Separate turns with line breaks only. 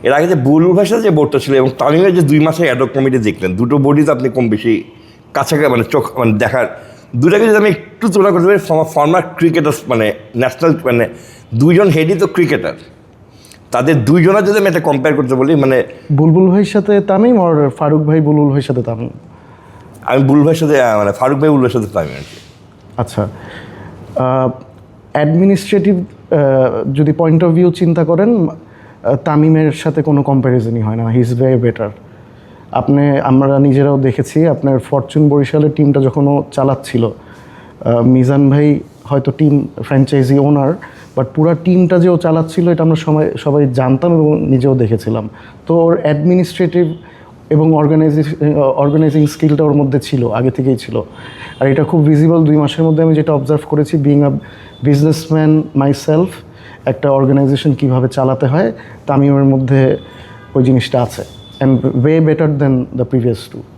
এর আগে যে বুলবুল ভাইয়ের সাথে যে বোর্ডটা ছিল এবং তামিমের যে 2 মাসের অ্যাডক কমিটি দেখলেন, দুটো বোর্ডই তো আপনি কম বেশি কাছাকাছি মানে চোখ মানে দেখার, দুটাকে যদি আমি একটু তুলনা করতে পারি, ফর্মার ক্রিকেটার মানে ন্যাশনাল মানে দুইজন হেডই তো ক্রিকেটার, তাদের দুইজনের যদি আমি একটা কম্পেয়ার করতে বলি, মানে
বুলবুল ভাইয়ের সাথে তামিম আর ফারুক ভাই বুলবুল ভাইয়ের সাথে তামিম।
আমি বুলবুল ভাইয়ের সাথে মানে ফারুক ভাই বুলবুল ভাইয়ের সাথে তামিম আর কি।
আচ্ছা, অ্যাডমিনিস্ট্রেটিভ যদি পয়েন্ট অফ ভিউ চিন্তা করেন, তামিমের সাথে কোনো কম্প্যারিজনই হয় না, হি ইজ ভেরি বেটার। আমরা নিজেরাও দেখেছি আপনার ফরচুন বরিশালের টিমটা যখন ও চালাচ্ছিল, মিজান ভাই হয়তো টিম ফ্র্যাঞ্চাইজি ওনার, বাট পুরো টিমটা যে ও চালাচ্ছিল এটা আমরা সবাই জানতাম এবং নিজেও দেখেছিলাম। তো ওর অ্যাডমিনিস্ট্রেটিভ এবং অর্গানাইজিং স্কিলটা ওর মধ্যে ছিল, আগে থেকেই ছিল। আর এটা খুব ভিজিবল 2 মাসের মধ্যে আমি যেটা অবজার্ভ করেছি, বিইং আ বিজনেসম্যান মাইসেলফ, একটা অর্গানাইজেশন কীভাবে চালাতে হয় তামিমের মধ্যে ওই জিনিসটা আছে, and way better than the previous two.